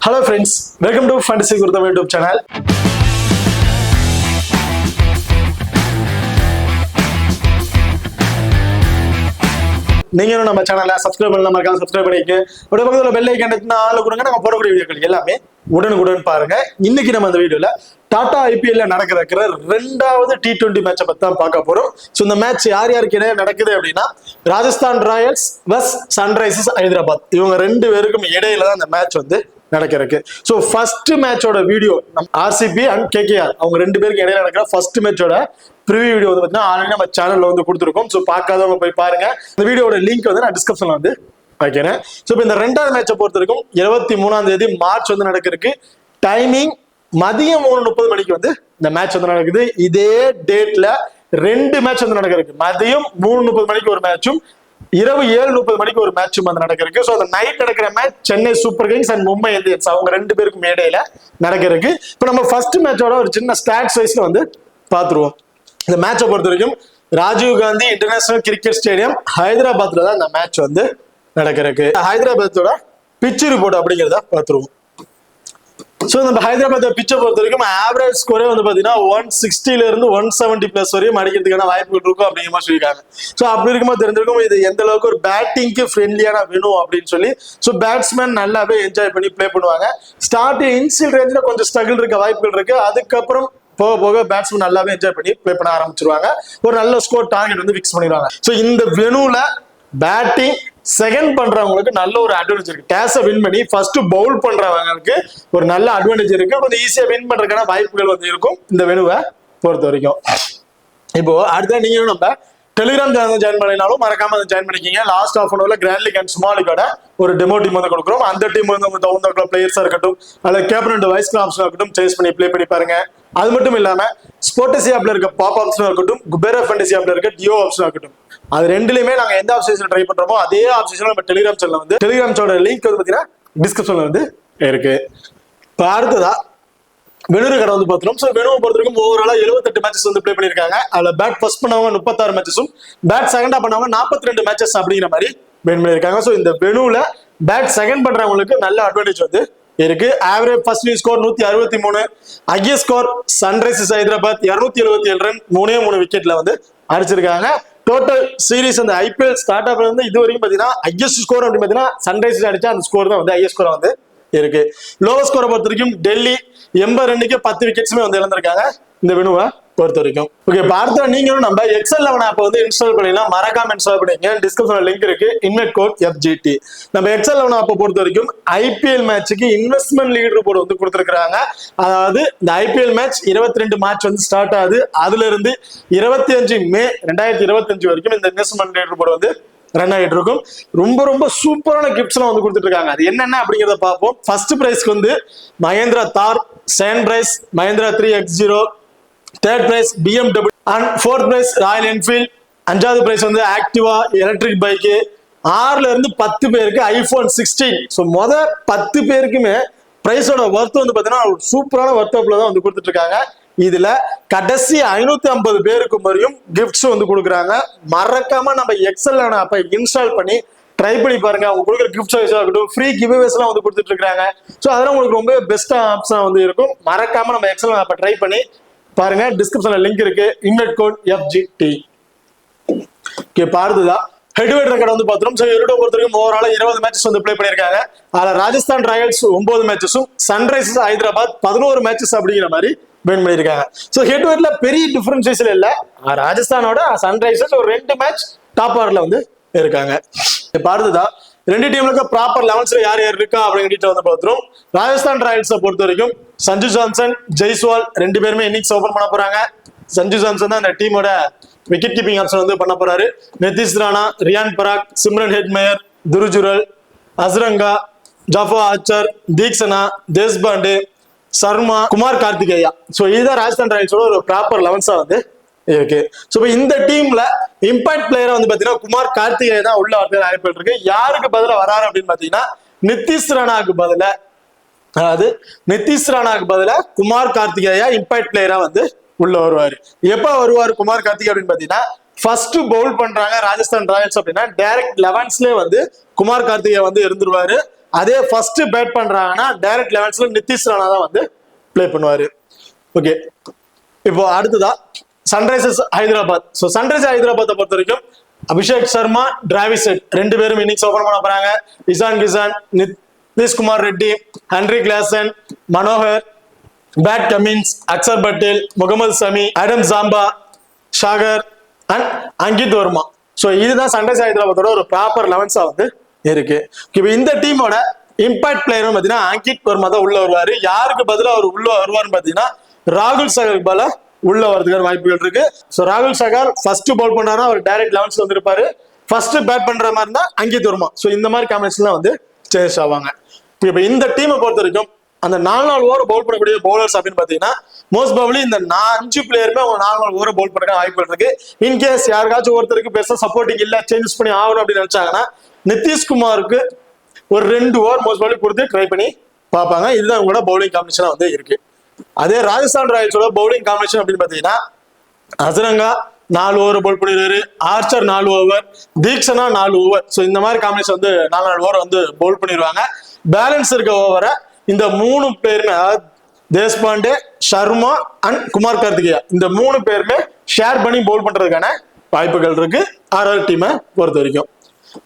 Hello friends, welcome to Fantasy Gurudam YouTube channel. நீங்க நம்ம சேனலை சப்ஸ்கிரைப் பண்ணலாம், மறக்காம சப்ஸ்கிரைப் பண்ணிக்கங்க. ஒரு பக்கத்துல பெல் ஐகான் இருக்குன்னா ஆளு கொடுங்க, நாங்க போடக்கூடிய வீடியோக்கள் எல்லாமே உடனுக்குடன் பாருங்க. இன்னைக்கு நம்ம இந்த வீடியோல டாடா ஐபிஎல்ல நடக்கிற ரெண்டாவது T20 மேட்சை பத்தி தான் பார்க்க போறோம். ஸோ இந்த மேட்ச் யார் யாருக்கு இடையே நடக்குது அப்படின்னா, Rajasthan Royals versus Sunrisers Hyderabad, இவங்க ரெண்டு பேருக்கும் இடையில தான் இந்த மேட்ச் வந்து நடக்கிறதுக்கு. ஸோ ஃபர்ஸ்ட் மேட்சோட வீடியோ ஆர்சிபி அண்ட் கேகேஆர் அவங்க ரெண்டு பேருக்கு இடையில நடக்கிற ஃபர்ஸ்ட் மேட்சோட ப்ரிவியூ வீடியோ வந்து பார்த்தீங்கன்னா ஆல்ரெடி நம்ம சேனல்ல வந்து கொடுத்துருக்கோம். ஸோ பார்க்காதவங்க போய் பாருங்க. இந்த வீடியோட லிங்க் வந்து நான் டிஸ்கிரிப்ஷன்ல வந்து வைக்கிறேன். ஸோ இப்போ இந்த ரெண்டாவது மேட்சை பொறுத்த வரைக்கும் 23 மார்ச் வந்து நடக்கிறதுக்கு. டைமிங் மதியம் 3:30 மணிக்கு வந்து இந்த மேட்ச் வந்து நடக்குது. இதே டேட்ல ரெண்டு மேட்ச் வந்து நடக்கிறதுக்கு. மதியம் 3:30 மணிக்கு ஒரு மேட்சும், இரவு 7:30 மணிக்கு ஒரு மேட்சும் வந்து நடக்கிறதுக்கு. ஸோ அந்த நைட் நடக்கிற match Chennai super Kings and Mumbai Indians அவங்க ரெண்டு பேருக்கும் இடையில நடக்கிறதுக்கு. இப்போ நம்ம ஃபர்ஸ்ட் மேட்சோட ஒரு சின்ன ஸ்டாட்ஸ் வைஸ்ல வந்து பார்த்துருவோம். இந்த மேட்சை பொறுத்த வரைக்கும் Rajiv Gandhi international cricket stadium ஹைதராபாத்ல தான் இந்த மேட்ச் வந்து நடக்கிறதுக்கு. ஹைதராபாத்தோட பிச் ரிப்போர்ட் அப்படிங்கிறத பார்த்துருவோம். ஸோ நம்ம ஹைதராபாத் பிச்சை பொறுத்த வரைக்கும் ஆவரேஜ் ஸ்கோரே வந்து பார்த்தீங்கன்னா 160ல இருந்து 170+ வரையும் அடிக்கிறதுக்கான வாய்ப்புகள் இருக்கும் அப்படிங்கிற மாதிரி சொல்லியிருக்காங்க. ஸோ அப்படி இருக்கும்போது தெரிஞ்சிருக்கும் இது எந்த அளவுக்கு ஒரு பேட்டிங்க்கு ஃப்ரெண்ட்லியான வேணும் அப்படின்னு சொல்லி. ஸோ பேட்ஸ்மேன் நல்லாவே என்ஜாய் பண்ணி பிளே பண்ணுவாங்க. ஸ்டார்டிங் இன்சியல் ரேஞ்சில் கொஞ்சம் ஸ்ட்ரகிள் இருக்க வாய்ப்புகள் இருக்கு. அதுக்கப்புறம் போக போக பேட்ஸ்மேன் நல்லாவே என்ஜாய் பண்ணி பிளே பண்ண ஆரம்பிச்சிருவாங்க. ஒரு நல்ல ஸ்கோர் டார்கெட் வந்து ஃபிக்ஸ் பண்ணிடுவாங்க. ஸோ இந்த வெனுல பேட்டிங் செகண்ட் பண்றவங்களுக்கு நல்ல ஒரு அட்வான்டேஜ் இருக்கு. கேஸை வின் பண்ணி ஃபர்ஸ்ட் பவுல் பண்றவங்களுக்கு ஒரு நல்ல அட்வான்டேஜ் இருக்கு. கொஞ்சம் ஈஸியா வின் பண்றதுக்கான வாய்ப்புகள் வந்து இருக்கும் இந்த வெனுவை பொறுத்த வரைக்கும். இப்போ அடுத்த நீங்க நம்ம டெலிகிராம் சேனல் ஜாயின் பண்ணினாலும் மறக்காம அதை ஜாயின் பண்ணிக்கிங்க. லாஸ்ட் ஆஃப் அன் ஹவர்ல கிராண்ட் லீக் அண்ட் ஸ்மால் லீக்கோட ஒரு டெமோ டீம் வந்து கொடுக்குறோம். அந்த டீம் வந்து உங்க தகுந்த பிளேயர்ஸா இருக்கட்டும், அல்லது கேப்டன் அண்ட் வைஸ் ஆப்ஷனா இருக்கட்டும், சேஸ் பண்ணி பிளே பண்ணி பாருங்க. அது மட்டும் இல்லாம ஸ்போர்ட்ஸி ஆப்ல இருக்க பாப் ஆப்ஷனா இருக்கட்டும், குபேரா ஃபேண்டசி ஆப்ல இருக்க டியோ ஆப்ஷனா இருக்கட்டும், அது ரெண்டுலயுமே நாங்க எந்த ஆப்ஷன் ட்ரை பண்றோமோ அதே ஆப்ஷன் நம்ம டெலிகிராம் சேனல் வந்து டெலிகிராம் சேனல் லிங்க் வந்து பாத்தீங்கன்னா டிஸ்கிரிப்ஷன்ல வந்து இருக்கு. இப்போ அடுத்ததா வெனூர் கடை வந்து பார்த்துரும். ஸோ வெனுவை பொறுத்த வரைக்கும் ஓவராலா 78 மேட்சஸ் வந்து பிளே பண்ணிருக்காங்க. அதுல பேட் ஃபர்ஸ்ட் பண்ணவங்க 36 மேட்சஸும், பேட் செகண்டா பண்ணவங்க 42 மேட்சஸ் அப்படிங்கிற மாதிரி வின் பண்ணிருக்காங்க. ஸோ இந்த வெனுல பேட் செகண்ட் பண்றவங்களுக்கு நல்ல அட்வான்டேஜ் வந்து இருக்கு. Average first score 163, highest score Sunrisers Hyderabad 277 run 3 விக்கெட்ல வந்து அடிச்சிருக்காங்க. டோட்டல் சீரிஸ் அந்த ஐபிஎல் ஸ்டார்ட் ஆப்ல இருந்து இது வரைக்கும் பாத்தீங்கன்னா ஹையஸ்ட் ஸ்கோர் அப்படின்னு பாத்தீங்கன்னா சன்ரைசர்ஸ் அடிச்சா அந்த ஸ்கோர் தான் வந்து ஹையஸ்ட் ஸ்கோர் வந்து இருக்கு. லோவஸ்ட் ஸ்கோரை பொறுத்த வரைக்கும் டெல்லி 80 ரன்னுக்கு 10 விக்கெட்ஸுமே வந்து இழந்திருக்காங்க இந்த வெனுவை பொறுத்த வரைக்கும். ஓகே, அடுத்த நீங்களும் நம்ம எக்ஸல் 11 ஆப் வந்து இன்ஸ்டால் பண்ணிடலாம். மறக்காம இன்ஸ்டால் பண்ணிங்க. டிஸ்கிரிப்ஷன்ல லிங்க் இருக்கு. Invest code FGT. நம்ம எக்ஸல் 11 ஆப்பை பொறுத்த வரைக்கும் ஐபிஎல் மேட்சுக்கு இன்வெஸ்ட்மெண்ட் லீடர் போர்டு வந்து கொடுத்துருக்காங்க. அதாவது இந்த ஐபிஎல் மேட்ச் 22 மார்ச் வந்து ஸ்டார்ட் ஆகுது. அதுல இருந்து 25 மே 2025 வரைக்கும் இந்த இன்வெஸ்ட்மெண்ட் லீடர் போர்டு வந்து ரன் ஆகிட்டு இருக்கும். ரொம்ப ரொம்ப சூப்பரான கிஃப்ட்ஸ் எல்லாம் வந்து கொடுத்துட்டு இருக்காங்க. அது என்னென்ன அப்படிங்கிறத பார்ப்போம். ஃபர்ஸ்ட் பிரைஸ்க்கு வந்து Mahindra Thar, second prize Mahindra 3X0, third prize BMW and fourth prize royal Enfield, அஞ்சாவது பிரைஸ் வந்து ஆக்டிவா எலக்ட்ரிக் பைக்கு. 6ல இருந்து 10 பேருக்கு ஐபோன் 16. ஸோ 10 பேருக்குமே பிரைஸோட ஒர்த் வந்து பாத்தீங்கன்னா ஒரு சூப்பரான ஒர்த்தப்ல தான் வந்து கொடுத்துட்டு இருக்காங்க. இதுல கடைசி 550 பேருக்கு வரையும் கிஃப்ட்ஸ் வந்து கொடுக்குறாங்க. மறக்காம நம்ம எக்ஸல் ஆப்பை இன்ஸ்டால் பண்ணி ட்ரை பண்ணி பாருங்க. அவங்க கொடுக்குற கிஃப்ட் இருக்கட்டும், ஃப்ரீ கிவ்அவேஸ் எல்லாம் வந்து கொடுத்துட்டு இருக்காங்க. ஸோ அதெல்லாம் உங்களுக்கு ரொம்ப பெஸ்ட் ஆப்ஷனா வந்து இருக்கும். மறக்காம நம்ம எக்ஸல் ஆப்பை ட்ரை பண்ணி பாருங்க. டிஸ்கிரிப்ஷன்ல லிங்க் இருக்கு. Invest code FGT. ஓகே, பாருதுதான் ஹெட்வெட் ரெக்கார்ட் வந்து பாத்துறோம். ஸோ இவரோட பொறுத்த வரைக்கும் ஓவரால 20 மேட்சஸ் வந்து பிளே பண்ணிருக்காங்க. அதுல ராஜஸ்தான் ராயல்ஸ் 9 மேட்சஸும், சன்ரைசர்ஸ் ஹைதராபாத் 11 மேட்சஸ் அப்படிங்கிற மாதிரி வின் பண்ணிருக்காங்க. ஸோ ஹெட்வெட்ல பெரிய டிஃபரன்சியேஷன் இல்ல. ராஜஸ்தானோட சன்ரைசர்ஸ் ஒரு 2 மேட்ச் டாப் ஆர்டர்ல வந்து இருக்காங்க. பாருதுதான் ரெண்டு டீம்ல ப்ராப்பர் 11ல யார் யார் இருக்கா அப்படிங்கிட்ட வந்து பார்த்துரும். ராஜஸ்தான் ராயல்ஸை பொறுத்த வரைக்கும் சஞ்சு சாம்சன், ஜெய்ஸ்வால் ரெண்டு பேருமே இன்னிங்ஸ் ஓபன் பண்ண போறாங்க. சஞ்சு சாம்சன் தான் அந்த டீமோட விக்கெட் கீப்பிங் ஆப்ஷன் வந்து பண்ண போறாரு. நிதிஷ் ராணா, ரியான் பராக், சிம்ரன் ஹெட்மேயர், துருஜுரல், Hasaranga, Jofra Archer, Theekshana, Deshpande, Sharma, Kumar Kartikeya. So இதுதான் ராஜஸ்தான் ராயல்ஸோட ஒரு ப்ராப்பர் 11 வந்து இருக்கு. ஸோ இந்த டீம்ல இம்பாக்ட் பிளேயரா வந்து பாத்தீங்கன்னா குமார் கார்த்திகேயா தான் உள்ள வாய்ப்பு இருக்கு. யாருக்கு பதிலா வராரு அப்படின்னு பாத்தீங்கன்னா நிதிஷ் ராணாக்கு பதிலா, அதாவது நிதிஷ் ராணாக்கு பதிலா குமார் கார்த்திகேயா இம்பாக்ட் பிளேயரா வந்து உள்ள வருவாரு. எப்ப வருவாரு குமார் கார்த்திகேயா அப்படின்னு பாத்தீங்கன்னா, ஃபர்ஸ்ட் பவுல் பண்றாங்க ராஜஸ்தான் ராயல்ஸ் அப்படின்னா டைரக்ட் 11ஸ்லயே வந்து குமார் கார்த்திகேயா வந்து இருந்துருவாரு. அதே ஃபர்ஸ்ட் பேட் பண்றாங்கன்னா டைரக்ட் லெவல்ஸ்ல நிதிஷ் ராணா தான் வந்து பிளே பண்ணுவாரு. ஓகே, இப்போ அடுத்ததா சன்ரைசர்ஸ் ஹைதராபாத். ஸோ சன்ரைசர்ஸ் ஹைதராபாத்தை பொறுத்த வரைக்கும் அபிஷேக் சர்மா, டிராவிஸ் ஹெட் ரெண்டு பேரும் இன்னிங்ஸ் ஓபன் பண்ண போறாங்க. Ishan Kishan, Nitish Kumar Reddy, Henry Klaasen, Manohar, Pat Cummins, Axar Patel, Mohammed Shami, Adam Zampa, Chahar and Ankit Verma. So இதுதான் சன்ரைசர்ஸ் ஹைதராபாத்தோட ஒரு ப்ராப்பர் 11 வந்து இருக்கு. இப்போ இந்த டீமோட இம்பாக்ட் பிளேயரும் பார்த்தீங்கன்னா அங்கித் வர்மா தான் உள்ள வருவாரு. யாருக்கு பதிலாக அவர் உள்ள வருவார்னு பார்த்தீங்கன்னா ராகுல் சகருக்கு பதிலா உள்ள வரதுக்கான வாய்ப்புகள் இருக்கு. ஸோ ராகுல் சகர் ஃபர்ஸ்ட் பால் பண்றாருன்னா அவர் டைரக்ட் 11 வந்திருப்பாரு. ஃபர்ஸ்ட் பேட் பண்ற மாதிரி இருந்தா அங்கித் வர்மா. ஸோ இந்த மாதிரி காம்பினேஷன்லாம் வந்து சேஞ்ச் ஆவாங்க. இப்போ இந்த டீமை பொறுத்த வரைக்கும் அந்த 4 ஓவர் பவுல் பண்ணக்கூடிய பவுலர்ஸ் அப்படின்னு பாத்தீங்கன்னா மோஸ்ட் ப்ராபபிலி இந்த 5 பிளேயருமே அவங்க 4 ஓவர் பவுல் பண்ண வாய்ப்புகள் இருக்கு. இன்கேஸ் யாருக்காச்சும் ஒருத்தருக்கு பெருசா சப்போர்ட்டிங் இல்ல, சேஞ்சஸ் பண்ணி ஆகணும் அப்படின்னு நினைச்சாங்கன்னா நிதிஷ்குமாருக்கு ஒரு 2 ஓவர் மோஸ்ட் ப்ராபபிலி கொடுத்து ட்ரை பண்ணி பார்ப்பாங்க. இதுதான் கூட பவுலிங் காம்பினேஷனா வந்து இருக்கு. அதே ராஜஸ்தான் ராயல்ஸோட பவுலிங் காம்பினேஷன் அப்படின்னு பாத்தீங்கன்னா அசரங்கா 4 ஓவர் பவுல் பண்ணிடுவாரு, Archer 4 over, Theekshana 4 over. So இந்த மாதிரி காம்பினேஷன் வந்து 4 ஓவர் வந்து பவுல் பண்ணிடுவாங்க. பேலன்ஸ் இருக்க ஓவரை இந்த 3 பேருமே, அதாவது தேஷ்பாண்டே, சர்மா அண்ட் குமார் கார்த்திகேயா, இந்த 3 பேருமே ஷேர் பண்ணி பவுல் பண்றதுக்கான வாய்ப்புகள் இருக்கு ஆர்ஆர் டீமை பொறுத்த வரைக்கும்.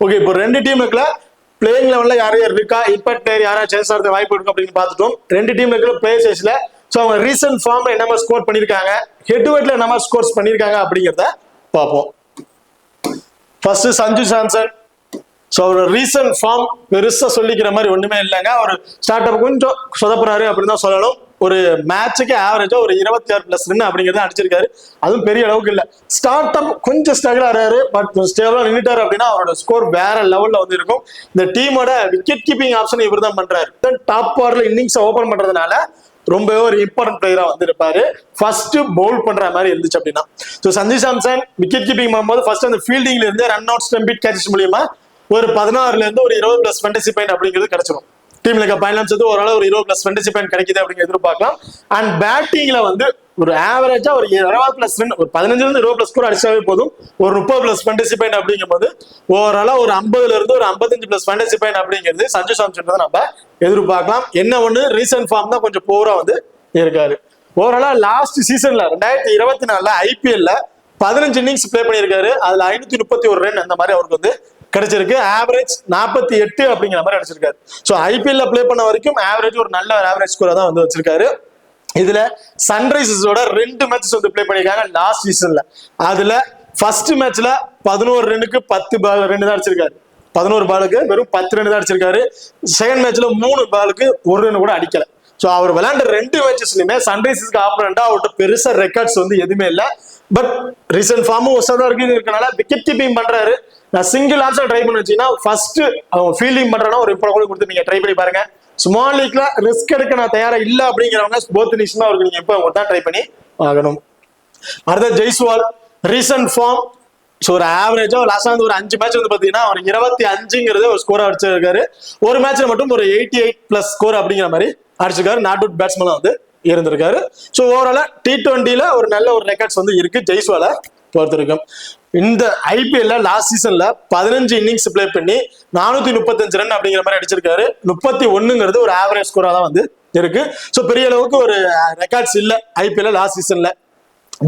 ஓகே, இப்போ 2 டீமுக்குள்ள பிளேயிங் லெவல்ல யார் யார் இருக்கா, இம்பாக்ட் பிளேயர் யாரா சேஞ்ச் ஆகிறது வாய்ப்பு இருக்கு அப்படின்னு பார்த்துட்டோம். 2 டீம்ல இருக்கிற பிளேயர்ஸ்ல ஸோ அவங்க ரீசன்ட் ஃபார்ம்ல என்ன மாதிரி ஸ்கோர் பண்ணிருக்காங்க, ஹெட் டு ஹெட்ல என்ன மாதிரி ஸ்கோர்ஸ் பண்ணிருக்காங்க அப்படிங்கிறத பார்ப்போம். ஃபர்ஸ்ட் சஞ்சு சாம்சன். ஸோ அவர் ரீசன்ட் ஃபார்ம் பெருசா சொல்லிக்கிற மாதிரி ஒண்ணுமே இல்லைங்க. அவர் ஸ்டார்ட் அப் கொஞ்சம் சொதப்புறாரு அப்படின்னு தான் சொல்லணும். ஒரு மேட்சுக்கு ஆவரேஜா ஒரு 26+ ரன் அப்படிங்கிறத அடிச்சிருக்காரு. அதுவும் பெரிய அளவுக்கு இல்லை. ஸ்டார்ட் அப் கொஞ்சம் ஸ்ட்ரகிள் ஆறாரு, பட் ஸ்டேபிளா நின்றுட்டாரு அப்படின்னா அவரோட ஸ்கோர் வேற லெவல்ல வந்து இருக்கும். இந்த டீமோட விக்கெட் கீப்பிங் ஆப்ஷன் இவர் தான் பண்றாரு. டாப் ஆர்ல இன்னிங்ஸ் ஓபன் பண்றதுனால ரொம்பவே ஒரு இம்பார்ட்டன்ட் பிளேயரா வந்திருப்பாரு. ஃபர்ஸ்ட் பவுல் பண்ற மாதிரி இருந்துச்சு அப்படின்னா. So Sanju Samson wicket keeping பண்ணும்போது ஃபர்ஸ்ட் அந்த ஃபீல்டிங்ல இருந்து ரன் அவுட் ஸ்டம்பிட் கேட்சஸ் மூலியமா ஒரு 16ல இருந்து ஒரு 20+ ஃபேண்டசி பாயிண்ட் அப்படிங்கிறது கிடைச்சிடும். டீம்ல இருக்க பைனான்ஸ் வந்து ஓரளவு ஒரு 20+ ஃபேண்டசி பாயிண்ட் கிடைக்குது அப்படிங்கிற எதிர்பார்க்கலாம். அண்ட் பேட்டிங்ல வந்து ஒரு ஆவரேஜா ஒரு 20+ ரன், ஒரு 15ல இருந்து 20+ ஸ்கோர் அடிச்சாவே போதும். ஒரு 30+ ஃபேண்டசி பாயிண்ட் அப்படிங்கும் போது ஓவராலா ஒரு 50ல இருந்து ஒரு 55+ ஃபேண்டசி பாயிண்ட் அப்படிங்கிறது சஞ்சு சாம்சன் தான் நம்ம எதிர்பார்க்கலாம். என்ன ஒண்ணு ரீசன்ட் ஃபார்ம் தான் கொஞ்சம் போரா வந்து இருக்காரு. ஓவராலா லாஸ்ட் சீசன்ல 2024 ஐபிஎல்ல 15 இன்னிங்ஸ் பிளே பண்ணியிருக்காரு. அதுல 531 ரன் அந்த மாதிரி அவருக்கு வந்து கிடைச்சிருக்கு. ஆவரேஜ் 48 அப்படிங்கிற மாதிரி அடிச்சிருக்காரு. ஸோ ஐபிஎல்ல பிளே பண்ண வரைக்கும் ஆவரேஜ் ஒரு நல்ல ஆவரேஜ் ஸ்கோரை தான் வந்து வச்சிருக்காரு. இதுல சன்ரைசர்ஸோட 2 மேட்சஸ் வந்து பிளே பண்ணிருக்காங்க லாஸ்ட் சீசன்ல. அதுல ஃபர்ஸ்ட் மேட்ச்ல 11 ரன்னுக்கு 10 ரன் தான் அடிச்சிருக்காரு. 11 பாலுக்கு வெறும் 10 ரன் தான் அடிச்சிருக்காரு. செகண்ட் மேட்ச்ல 3 பாலுக்கு 1 ரன் கூட அடிக்கல. ஸோ அவர் விளையாண்ட 2 மேட்சஸ்லயுமே சன்ரைசர்ஸ்க்கு ஆப்போனண்டா அவர்கிட்ட பெருசா ரெக்கார்ட்ஸ் வந்து எதுவுமே இல்லை. பட் ரீசன்ட் ஃபார்மும் ஒசடா இருக்கனால விக்கெட் கீப்பிங் பண்றாரு. நான் சிங்கிள் ஆப்ஷன் ட்ரை பண்ணி வச்சீங்கன்னா ஃபர்ஸ்ட் அவங்க ஃபீல்டிங் பண்றேன்னா ஒரு இப்போ கூட கொடுத்து நீங்க ட்ரை பண்ணி பாருங்க. ஸ்மால் லீக்ல ரிஸ்க் எடுக்க நான் தயாரா இல்ல அப்படிங்கிறவங்க போத் நிமிஷம் அவருக்கு நீங்க இப்போ தான் ட்ரை பண்ணி ஆகணும். அடுத்த ஜெய்ஸ்வால் ரீசன்ட் ஃபார்ம். ஸோ ஒரு ஆவரேஜா லாஸ்ட் வந்து ஒரு 5 மேட்ச் வந்து பாத்தீங்கன்னா ஒரு 25ங்கிறது ஒரு ஸ்கோர் அடிச்சிருக்காரு. ஒரு மேட்ச்ல மட்டும் ஒரு 88+ ஸ்கோர் அப்படிங்கிற மாதிரி அடிச்சிருக்காரு. நாட் அவுட் பேட்ஸ்மேன் வந்து இருந்திருக்காரு. ஸோ ஓவராலா T20ல ஒரு நல்ல ஒரு ரெக்கார்ட்ஸ் வந்து இருக்கு ஜெய்ஸ்வாலை பொறுத்த வரைக்கும். இந்த ஐபிஎல்ல லாஸ்ட் சீசன்ல 15 இன்னிங்ஸ் பிளே பண்ணி 435 ரன் அப்படிங்கிற மாதிரி அடிச்சிருக்காரு. 31ங்கிறது ஒரு ஆவரேஜ் ஸ்கோரா தான் வந்து இருக்கு. ஸோ பெரிய அளவுக்கு ஒரு ரெக்கார்ட்ஸ் இல்லை ஐபிஎல்ல லாஸ்ட் சீசன்ல.